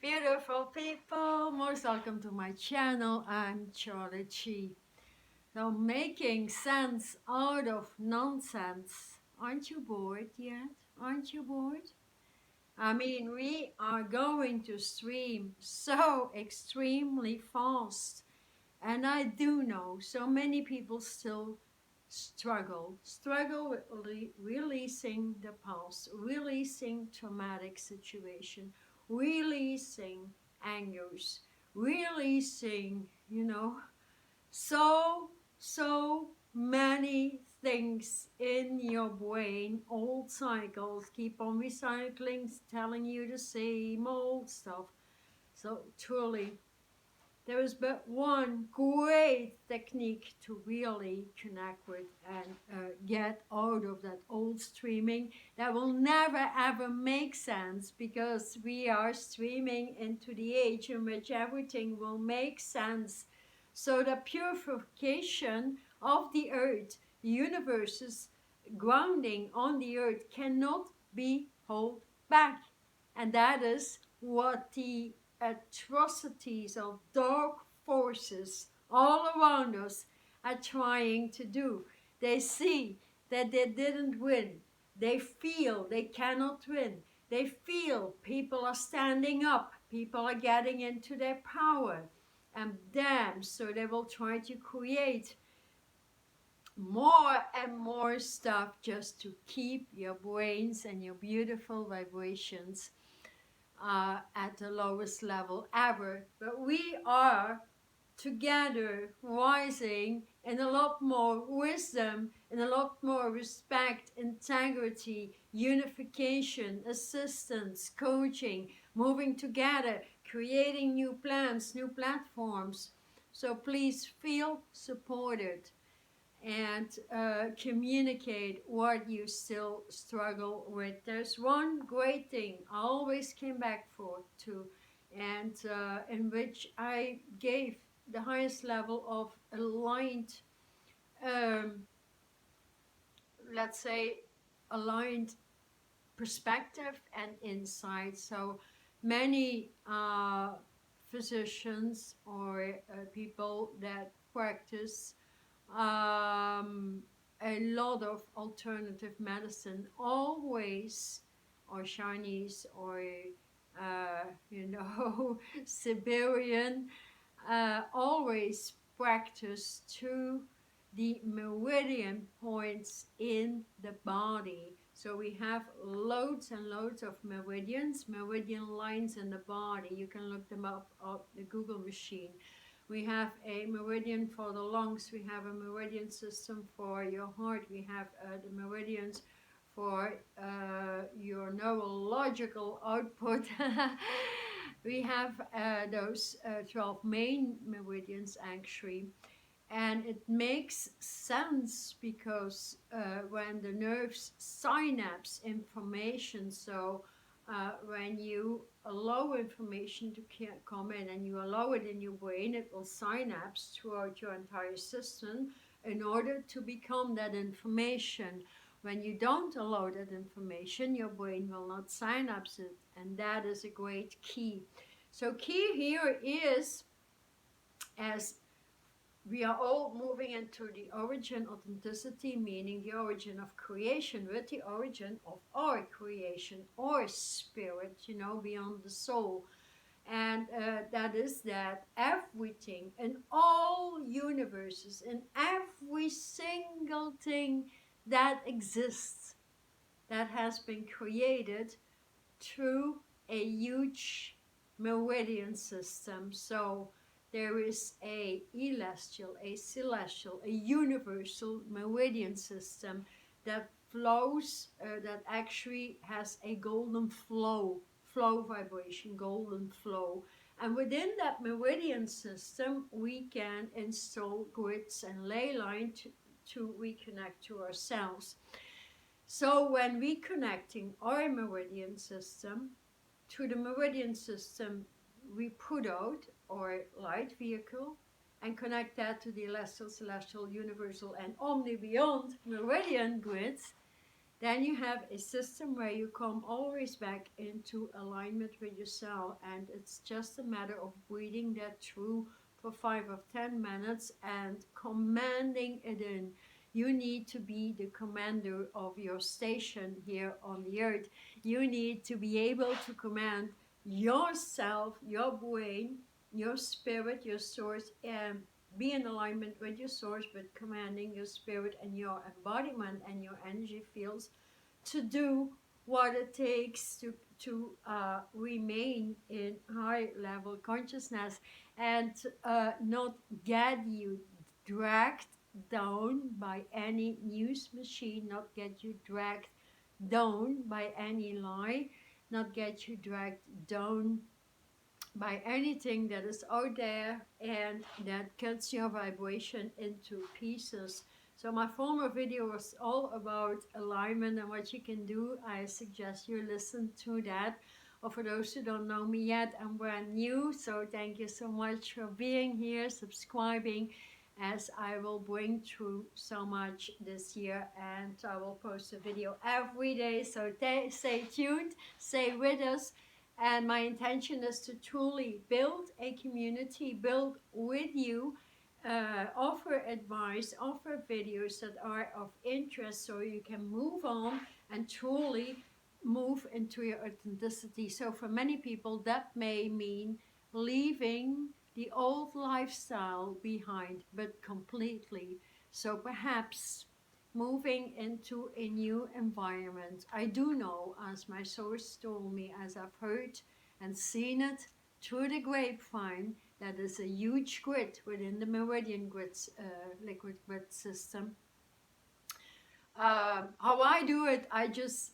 Beautiful people, most welcome to my channel. I'm SharlotChi. So making sense out of nonsense. Aren't you bored yet? Aren't you bored? I mean, we are going to stream so extremely fast. And I do know so many people still struggle with releasing the past, releasing traumatic situation, releasing angers, releasing, so many things in your brain, old cycles keep on recycling, telling you the same old stuff. So truly, there is but one great technique to really connect with and get out of that old streaming that will never ever make sense, because we are streaming into the age in which everything will make sense. So the purification of the earth, the universe's grounding on the earth, cannot be held back. And that is what the atrocities of dark forces all around us are trying to do. They see that they didn't win. They feel they cannot win. They feel people are standing up. People are getting into their power. And damn, so they will try to create more and more stuff just to keep your brains and your beautiful vibrations at the lowest level ever. But we are together rising in a lot more wisdom, in a lot more respect, integrity, unification, assistance, coaching, moving together, creating new plans, new platforms. So please feel supported and communicate what you still struggle with. There's one great thing I always came back to, and in which I gave the highest level of aligned, um, let's say, aligned perspective and insight. So many physicians or people that practice a lot of alternative medicine always, or Chinese, or Siberian, always practice to the meridian points in the body. So we have loads and loads of meridians, meridian lines in the body. You can look them up on the Google machine. We have a meridian for the lungs. We have a meridian system for your heart. We have the meridians for your neurological output. We have those 12 main meridians actually. And it makes sense because when the nerves synapse information, so when you allow information to come in and you allow it in your brain, it will synapse throughout your entire system in order to become that information. When you don't allow that information, your brain will not synapse it, and that is a great key. So key here is, as we are all moving into the origin authenticity, meaning the origin of creation, with the origin of our creation, our spirit, beyond the soul. And that is that everything in all universes, in every single thing that exists, that has been created through a huge meridian system. So there is a celestial, a universal meridian system that flows, that actually has a golden flow vibration, golden flow. And within that meridian system, we can install grids and ley line to reconnect to ourselves. So when we connecting our meridian system to the meridian system, we put out our light vehicle and connect that to the celestial, universal, and omni beyond meridian grids. Then you have a system where you come always back into alignment with yourself, and it's just a matter of breathing that through for 5 or 10 minutes and commanding it in. You need to be the commander of your station here on the earth. You need to be able to command yourself, your brain, your spirit, your source, and be in alignment with your source, but commanding your spirit and your embodiment and your energy fields to do what it takes to remain in high level consciousness, and not get you dragged down by any news machine, not get you dragged down by any lie, not get you dragged down by anything that is out there and that cuts your vibration into pieces. So my former video was all about alignment and what you can do. I suggest you listen to that. Or for those who don't know me yet, I'm brand new, so thank you so much for being here, subscribing, as I will bring through so much this year, and I will post a video every day. So stay tuned, stay with us. And my intention is to truly build a community, build with you, offer advice, offer videos that are of interest so you can move on and truly move into your authenticity. So for many people, that may mean leaving the old lifestyle behind, but completely. So perhaps moving into a new environment. I do know, as my source told me, as I've heard and seen it through the grapevine, that is a huge grid within the Meridian grids, liquid grid system. How I do it, I just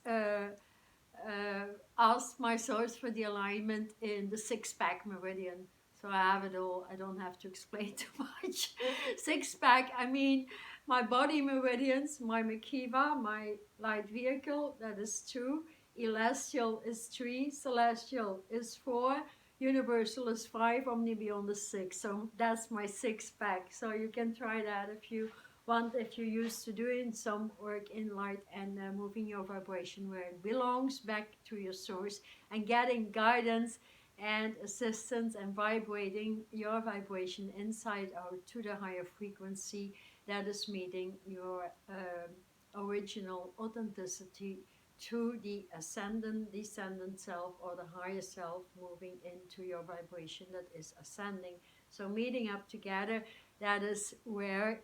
ask my source for the alignment in the six-pack meridian. So I have it all. I don't have to explain too much. Six-pack, I mean, my body meridians, my Makiva, my light vehicle, that is 2. Celestial is 3. Celestial is 4. Universal is 5. Omni Beyond is 6. So that's my six-pack. So you can try that if you want, if you're used to doing some work in light and moving your vibration where it belongs, back to your source, and getting guidance and assistance and vibrating your vibration inside out to the higher frequency that is meeting your original authenticity to the ascendant, descendant self, or the higher self, moving into your vibration that is ascending. So meeting up together, that is where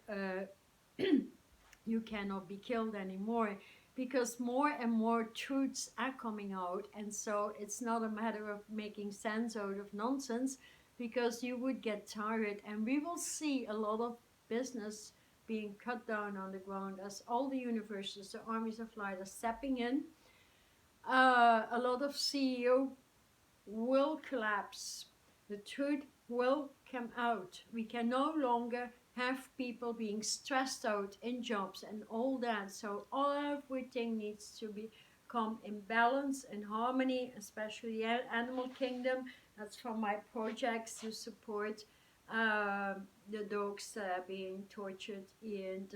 you cannot be killed anymore, because more and more truths are coming out, and so it's not a matter of making sense out of nonsense, because you would get tired, and we will see a lot of business being cut down on the ground as all the universes, the armies of light are stepping in. A lot of CEO will collapse. The truth will come out. We can no longer have people being stressed out in jobs and all that. So everything needs to become in balance and harmony, especially the animal kingdom. That's from my projects to support the dogs being tortured in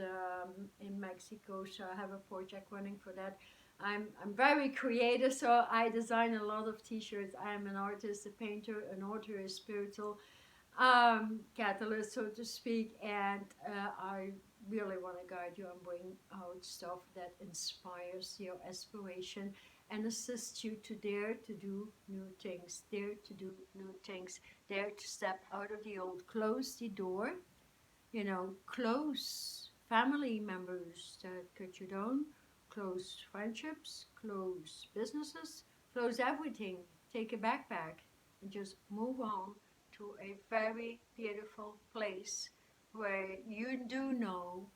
Mexico. So I have a project running for that. I'm very creative, so I design a lot of t-shirts. I'm an artist, a painter, an author, a spiritual catalyst, so to speak, and I really want to guide you and bring out stuff that inspires your aspiration and assists you to dare to do new things, dare to do new things, dare to step out of the old, close the door, close family members that cut you down, close friendships, close businesses, close everything. Take a backpack and just move on to a very beautiful place where you do know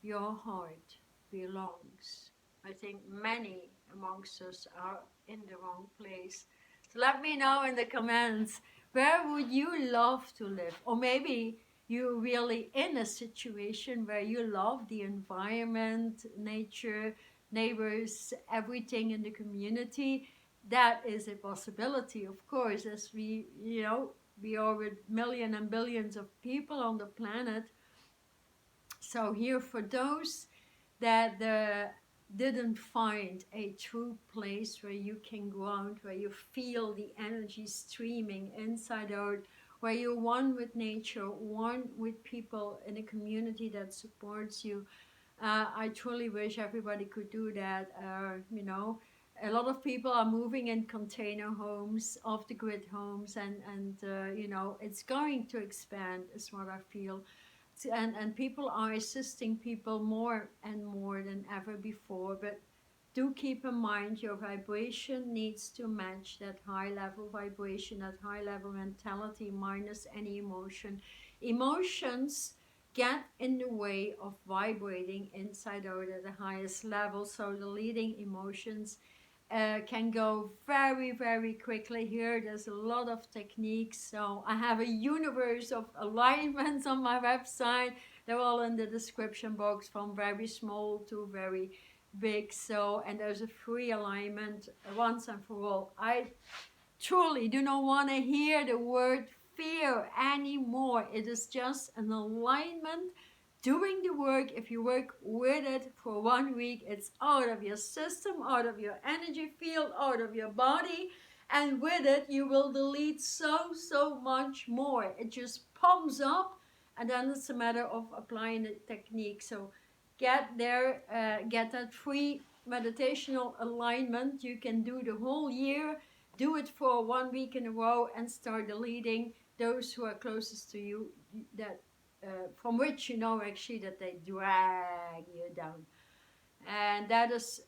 your heart belongs. I think many amongst us are in the wrong place. So let me know in the comments, where would you love to live? Or maybe you're really in a situation where you love the environment, nature, neighbors, everything in the community. That is a possibility, of course, as we are with millions and billions of people on the planet. So here, for those that the didn't find a true place where you can ground, where you feel the energy streaming inside out, where you're one with nature, one with people in a community that supports you. I truly wish everybody could do that. A lot of people are moving in container homes, off the grid homes, and it's going to expand, is what I feel. And people are assisting people more and more than ever before. But do keep in mind your vibration needs to match that high level vibration, that high level mentality minus any emotion. Emotions get in the way of vibrating inside out at the highest level. So the leading emotions can go very, very quickly here. There's a lot of techniques. So I have a universe of alignments on my website. They're all in the description box, from very small to very big. So, and there's a free alignment once and for all. I truly do not want to hear the word fear anymore. It is just an alignment doing the work. If you work with it for 1 week, it's out of your system, out of your energy field, out of your body, and with it you will delete so much more. It just pumps up, and then it's a matter of applying the technique. So get there, get that free meditational alignment. You can do the whole year, do it for 1 week in a row, and start deleting those who are closest to you, that from which you know actually that they drag you down. And that is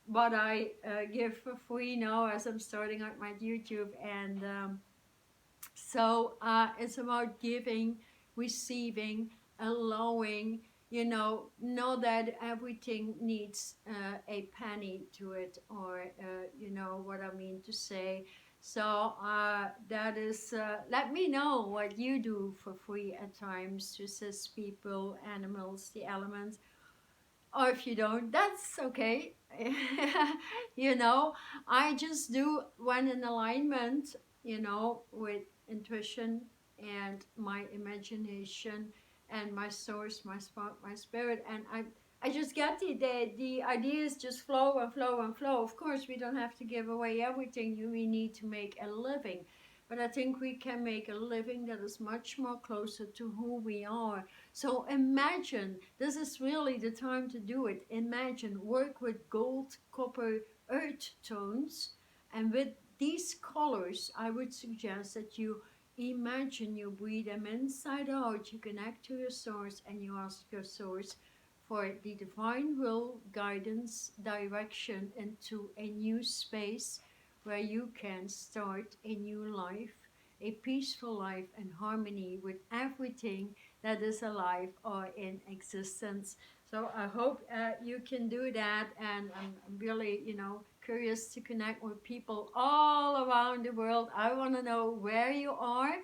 what I give for free now as I'm starting out my YouTube. And it's about giving, receiving, allowing. Know that everything needs a penny to it, or what I mean to say. So that is, let me know what you do for free at times to assist people, animals, the elements. Or if you don't, that's okay. you know, I just do when in alignment, with intuition and my imagination and my source, my spark, my spirit, and I just get the ideas just flow and flow and flow. Of course, we don't have to give away everything we need to make a living, but I think we can make a living that is much more closer to who we are. So imagine, this is really the time to do it. Imagine, work with gold, copper, earth tones, and with these colors, I would suggest that you imagine you breathe them inside out, you connect to your source, and you ask your source for the divine will, guidance, direction into a new space where you can start a new life, a peaceful life in harmony with everything that is alive or in existence. So I hope you can do that, and I'm really, curious to connect with people all around the world. I want to know where you are,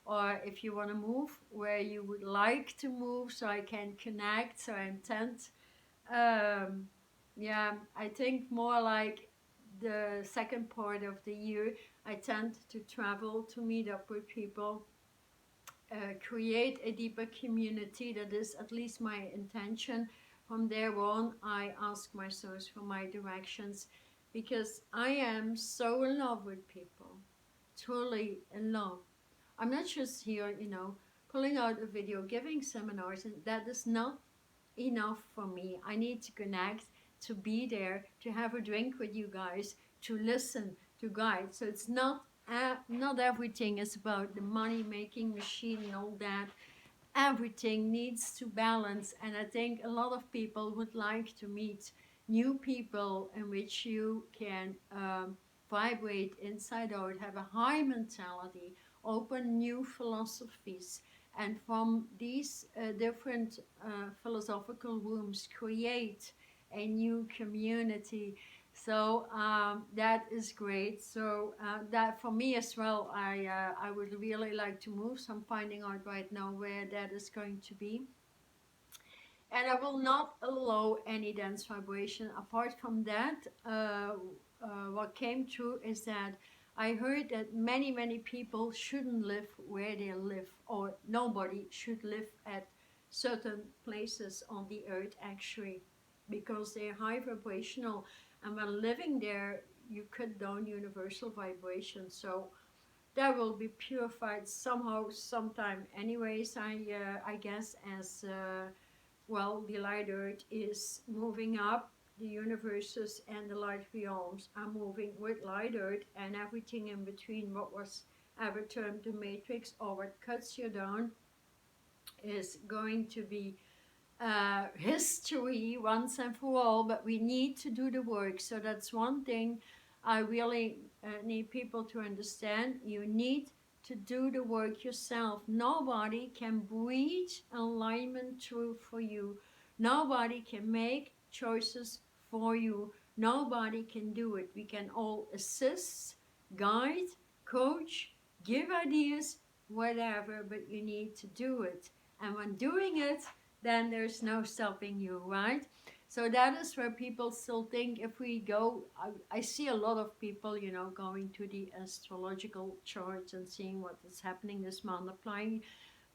or if you want to move, where you would like to move, so I can connect. So I intend, um, yeah, I think more like the second part of the year, I tend to travel to meet up with people, create a deeper community. That is at least my intention. From there on, I ask my source for my directions, because I am so in love with people, truly in love. I'm not just here, pulling out a video, giving seminars, and that is not enough for me. I need to connect, to be there, to have a drink with you guys, to listen, to guide. So it's not everything is about the money making machine and all that. Everything needs to balance, and I think a lot of people would like to meet new people in which you can vibrate inside out, have a high mentality, open new philosophies, and from these different philosophical rooms create a new community. So that is great. So that for me as well, I would really like to move. So I'm finding out right now where that is going to be. And I will not allow any dance vibration. Apart from that, what came true is that I heard that many people shouldn't live where they live, or nobody should live at certain places on the earth actually. because they're high vibrational, and when living there, you cut down universal vibration. So that will be purified somehow, sometime. Anyways, I guess as well, the light earth is moving up. The universes and the light realms are moving with light earth, and everything in between, what was ever termed the matrix or what cuts you down, is going to be history once and for all. But we need to do the work. So that's one thing I really need people to understand. You need to do the work yourself. Nobody can breed alignment through for you. Nobody can make choices for you. Nobody can do it. We can all assist, guide, coach, give ideas, whatever, but you need to do it. And when doing it, then there's no stopping you, right? So that is where people still think, if we go, I see a lot of people, going to the astrological charts and seeing what is happening this month, applying.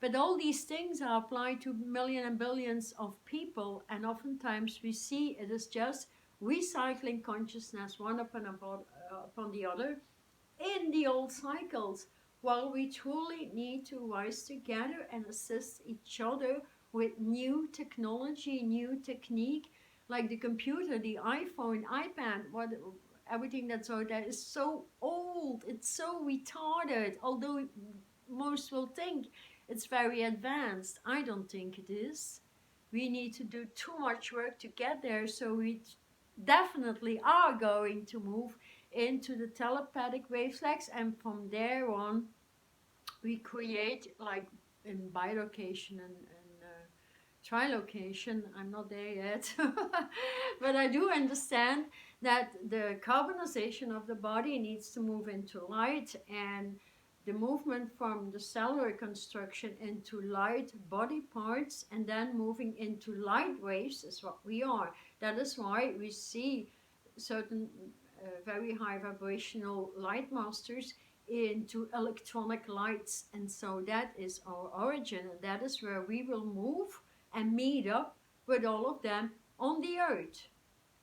But all these things are applied to millions and billions of people, and oftentimes we see it is just recycling consciousness one upon the other in the old cycles, while we truly need to rise together and assist each other with new technology, new technique, like the computer, the iPhone, iPad, everything that's out there is so old, it's so retarded, although most will think it's very advanced. I don't think it is. We need to do too much work to get there, so we definitely are going to move into the telepathic wavelengths, and from there on we create, like in bilocation and trilocation. I'm not there yet, but I do understand that the carbonization of the body needs to move into light, and the movement from the cellular construction into light body parts and then moving into light waves is what we are. That is why we see certain very high vibrational light masters into electronic lights, and so that is our origin, and that is where we will move and meet up with all of them on the earth.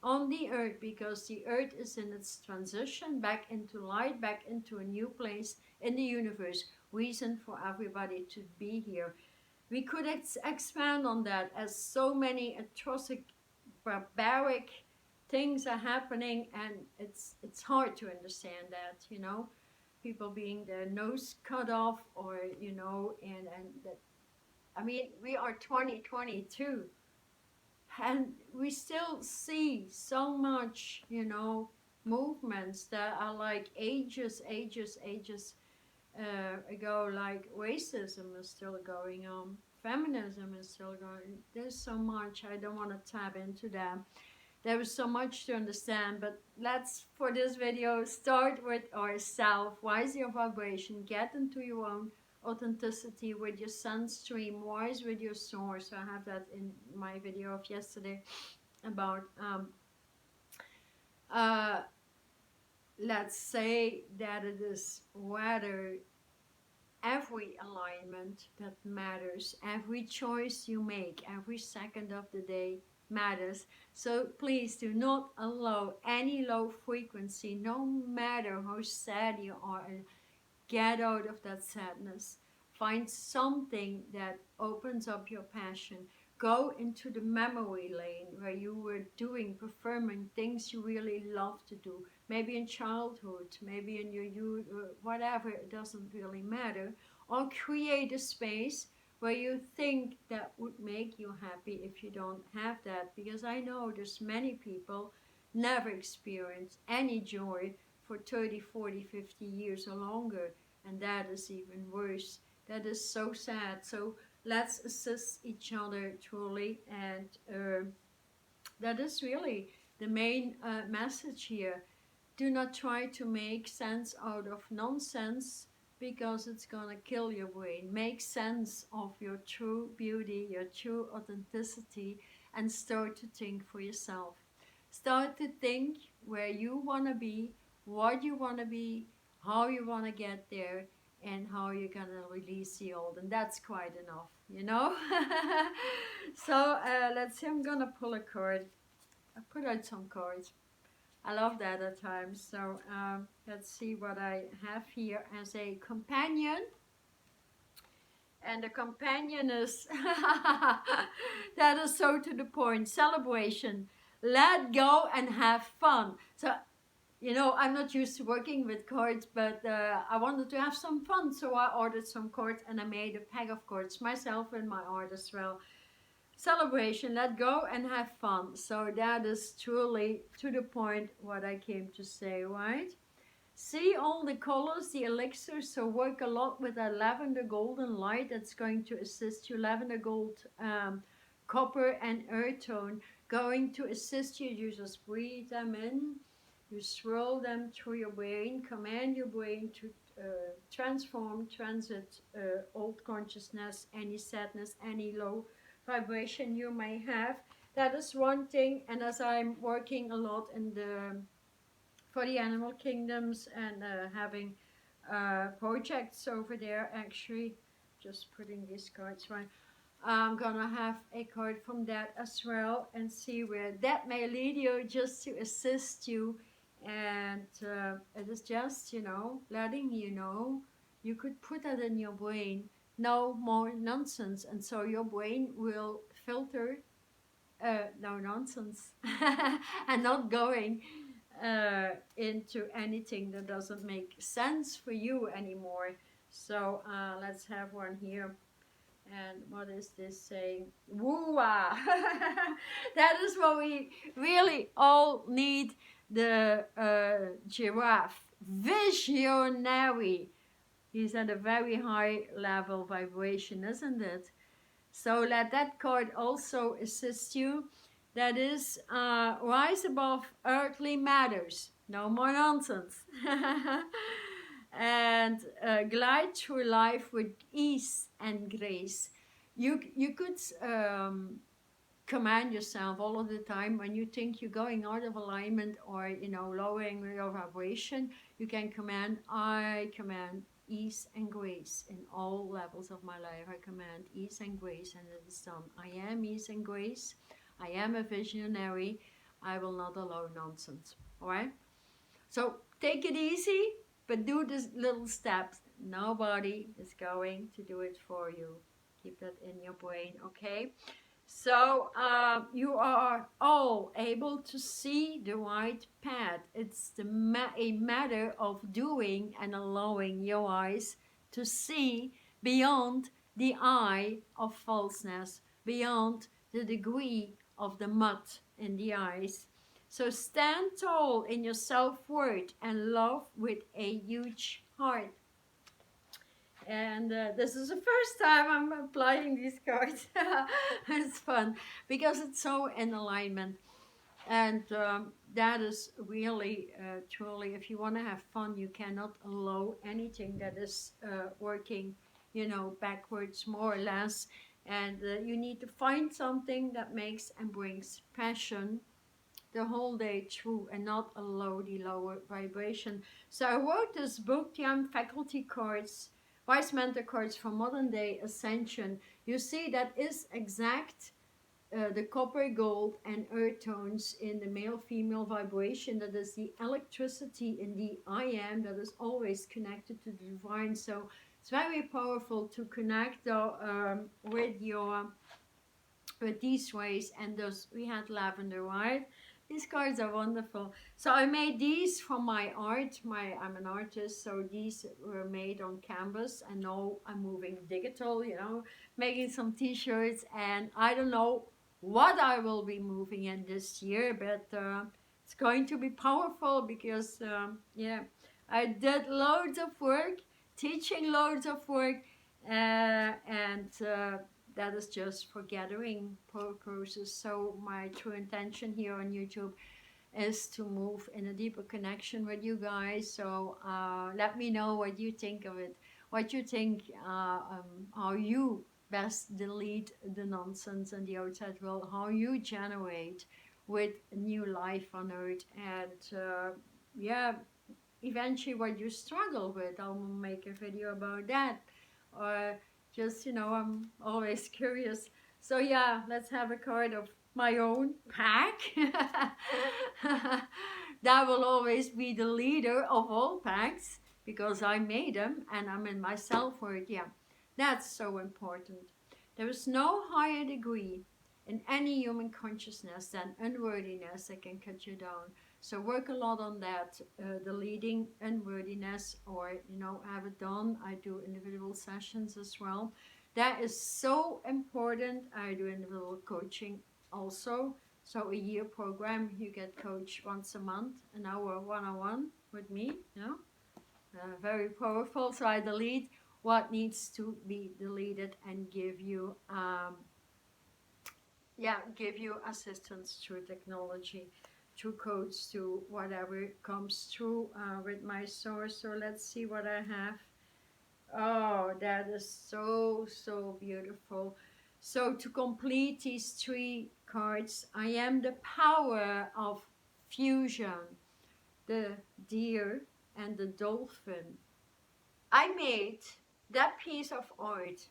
On the earth, because the earth is in its transition back into light, back into a new place in the universe. Reason for everybody to be here. We could expand on that, as so many atrocious, barbaric things are happening, and it's hard to understand that, people being their nose cut off, or and that, I mean, we are 2022, and we still see so much, movements that are like ages ago. Like racism is still going on, feminism is still going. There's so much, I don't want to tap into that. There is so much to understand, but let's, for this video, start with ourselves. Rise your vibration, get into your own authenticity with your sun stream, rise with your source. I have that in my video of yesterday about let's say that it is rather every alignment that matters, every choice you make, every second of the day matters. So please do not allow any low frequency, no matter how sad you are, and get out of that sadness. Find something that opens up your passion. Go into the memory lane where you were performing things you really love to do. Maybe in childhood, maybe in your youth, whatever, it doesn't really matter. Or create a space where you think that would make you happy if you don't have that. Because I know there's many people never experience any joy for 30, 40, 50 years or longer. And that is even worse. That is so sad. So let's assist each other truly, and that is really the main message here. Do not try to make sense out of nonsense, because it's gonna kill your brain. Make sense of your true beauty, your true authenticity, and start to think for yourself. Start to think where you want to be, what you want to be, how you want to get there, and how you're gonna release the old, and that's quite enough. So let's see, I'm gonna pull a card. I put out some cards. I love that at times. So let's see what I have here as a companion. And the companion is, that is so to the point, celebration. Let go and have fun. So, you know, I'm not used to working with cards, but I wanted to have some fun. So I ordered some cards and I made a pack of cards myself and my art as well. Celebration, let go and have fun. So that is truly to the point what I came to say, right? See all the colors, the elixirs, so work a lot with that lavender golden light that's going to assist you. Lavender gold, copper and earth tone going to assist you. You just breathe them in, you swirl them through your brain, command your brain to transform, transit old consciousness, any sadness, any low vibration you may have. That is one thing, and as I'm working a lot in the for the animal kingdoms and having projects over there, actually just putting these cards right, I'm gonna have a card from that as well and see where that may lead you, just to assist you. And it is just, you know, letting you know you could put that in your brain, no more nonsense, and so your brain will filter no nonsense and not going into anything that doesn't make sense for you anymore. So let's have one here. And what is this saying? Woo-ah! That is what we really all need. The giraffe, visionary. He's at a very high level vibration, isn't it? So let that card also assist you. That is, rise above earthly matters. No more nonsense. And glide through life with ease and grace. You could command yourself all of the time when you think you're going out of alignment or, you know, lowering your vibration. You can command, I command ease and grace in all levels of my life. I command ease and grace, and it is done. I am ease and grace. I am a visionary. I will not allow nonsense. All right? So take it easy, but do these little steps. Nobody is going to do it for you. Keep that in your brain, okay? So you are all able to see the right path. It's a matter of doing and allowing your eyes to see beyond the eye of falseness, beyond the degree of the mud in the eyes. So stand tall in your self-worth and love with a huge heart. And this is the first time I'm applying these cards. It's fun because it's so in alignment. And that is really, truly, if you want to have fun, you cannot allow anything that is working, you know, backwards, more or less. And you need to find something that makes and brings passion the whole day through and not allow the lower vibration. So I wrote this book, the Faculty Cards, Wise Mentor Cards for Modern Day Ascension. You see that is exact the copper, gold and earth tones in the male-female vibration. That is the electricity in the I am that is always connected to the divine. So it's very powerful to connect with these ways. And those, we had lavender, right? These cards are wonderful. So I made these from my art. I'm an artist, so these were made on canvas. And now I'm moving digital, you know, making some t-shirts. And I don't know what I will be moving in this year, but it's going to be powerful because, yeah, I did loads of work, teaching loads of work, and that is just for gathering purposes. So my true intention here on YouTube is to move in a deeper connection with you guys. So let me know what you think of it, what you think, how you best delete the nonsense in the outside world, how you generate with new life on earth, and yeah, eventually what you struggle with. I'll make a video about that, or just, you know, I'm always curious. So yeah, let's have a card of my own pack. That will always be the leader of all packs because I made them and I'm in myself for it. Yeah, that's so important. There is no higher degree in any human consciousness than unworthiness that can cut you down. So work a lot on that, deleting unworthiness, or have it done. I do individual sessions as well. That is so important. I do individual coaching also. So a year program, you get coached once a month, an hour one-on-one with me. Very powerful. So I delete what needs to be deleted and give you assistance through technology, through codes, to whatever comes through with my source. So let's see what I have. Oh, that is so beautiful. So to complete these 3 cards, I am the power of fusion, the deer and the dolphin. I made that piece of art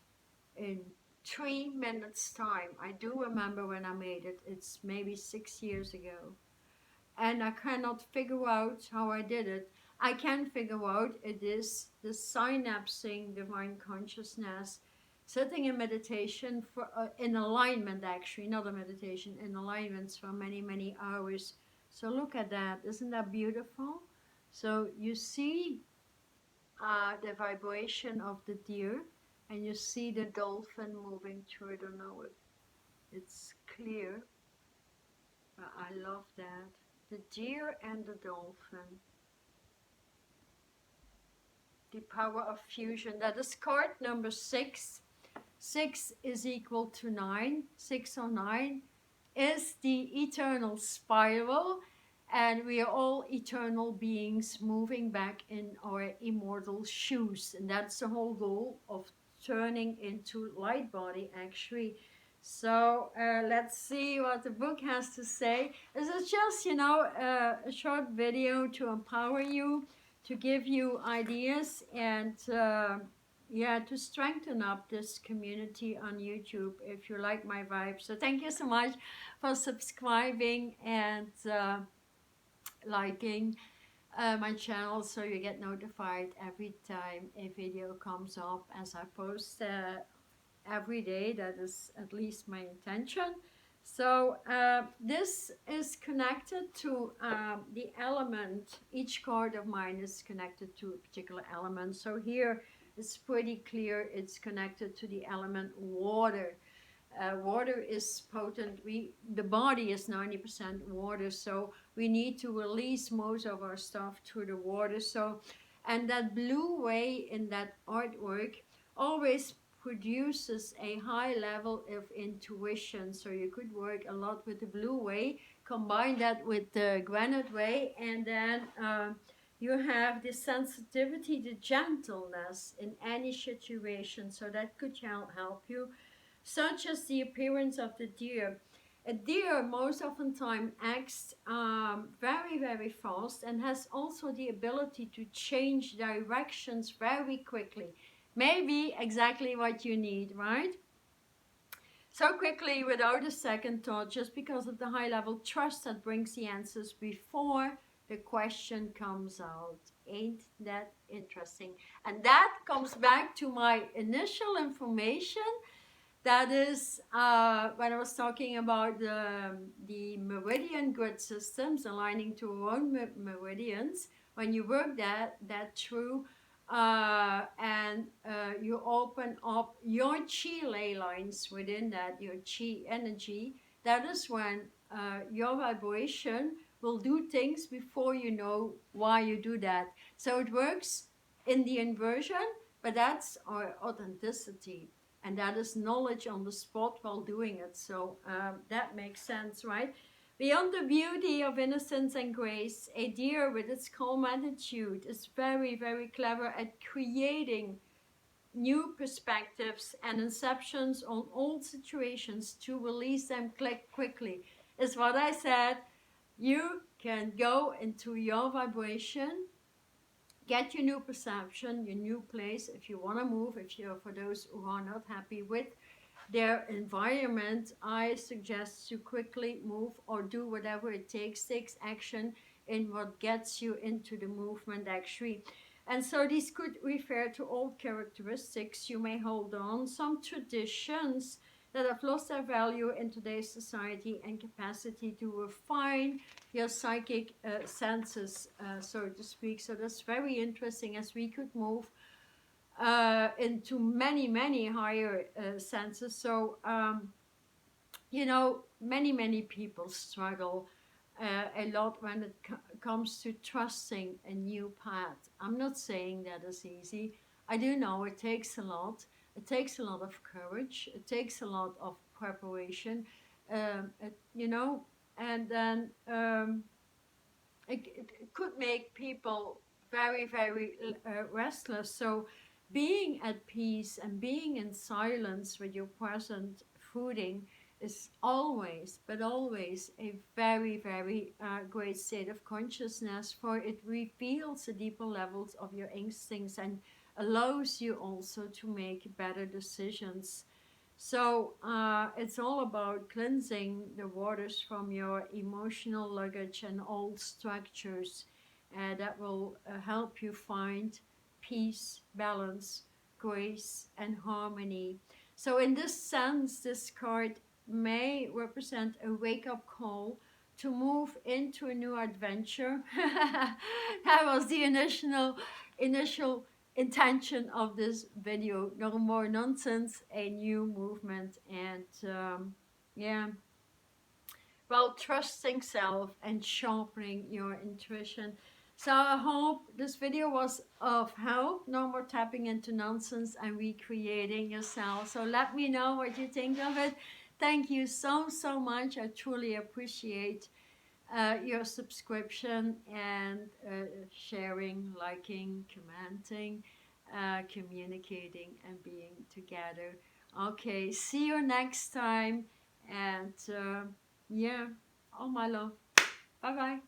in 3 minutes time. I do remember when I made it. It's maybe 6 years ago. And I cannot figure out how I did it. I can figure out it is the synapsing divine consciousness, sitting in meditation for in alignment, actually, not a meditation, in alignments for many hours. So look at that. Isn't that beautiful? So you see the vibration of the deer, and you see the dolphin moving through. I don't know if it's clear, but I love that. The deer and the dolphin. The power of fusion. That is card number 6. 6 is equal to 9. 6 or 9 is the eternal spiral, and we are all eternal beings moving back in our immortal shoes, and that's the whole goal of turning into light body, actually. So let's see what the book has to say. This is just a short video to empower you, to give you ideas, and to strengthen up this community on YouTube if you like my vibe. So thank you so much for subscribing and liking my channel, so you get notified every time a video comes up, as I post every day. That is at least my intention. So this is connected to the element. Each card of mine is connected to a particular element. So here it's pretty clear it's connected to the element water. Water is potent. The body is 90% water, so we need to release most of our stuff through the water. So, and that blue way in that artwork always produces a high level of intuition. So you could work a lot with the blue way, combine that with the granite way, and then you have the sensitivity, the gentleness in any situation. So that could help you, such as the appearance of the deer. A deer most often time acts very fast and has also the ability to change directions very quickly. Maybe exactly what you need, right? So quickly, without a second thought, just because of the high level trust that brings the answers before the question comes out. Ain't that interesting? And that comes back to my initial information. That is when I was talking about the meridian grid systems aligning to our own meridians. When you work that through and you open up your chi ley lines within that, your chi energy, that is when your vibration will do things before you know why you do that. So it works in the inversion, but that's our authenticity. And that is knowledge on the spot while doing it. So that makes sense, right? Beyond the beauty of innocence and grace, a deer with its calm attitude is very clever at creating new perspectives and inceptions on old situations to release them quickly. Is what I said. You can go into your vibration, get your new perception, your new place, if you want to move, if you're, for those who are not happy with their environment, I suggest to quickly move or do whatever it takes action in what gets you into the movement actually. And so these could refer to old characteristics you may hold on, some traditions that have lost their value in today's society, and capacity to refine your psychic senses, so to speak. So that's very interesting, as we could move into many higher senses. So you know, many people struggle a lot when it comes to trusting a new path. I'm not saying that is easy. I do know it takes a lot. It takes a lot of courage. It takes a lot of preparation. You know, and then it could make people very restless. So being at peace and being in silence with your present footing is always, but always, a very great state of consciousness, for it reveals the deeper levels of your instincts and allows you also to make better decisions. So it's all about cleansing the waters from your emotional luggage and old structures that will help you find peace, balance, grace, and harmony. So, in this sense, this card may represent a wake up call to move into a new adventure. That was the initial intention of this video. No more nonsense, a new movement. And yeah, well, trusting self and sharpening your intuition. So I hope this video was of help. No more tapping into nonsense and recreating yourself. So let me know what you think of it. Thank you so much. I truly appreciate your subscription and sharing, liking, commenting, communicating, and being together. Okay, see you next time. And yeah, all my love. Bye bye.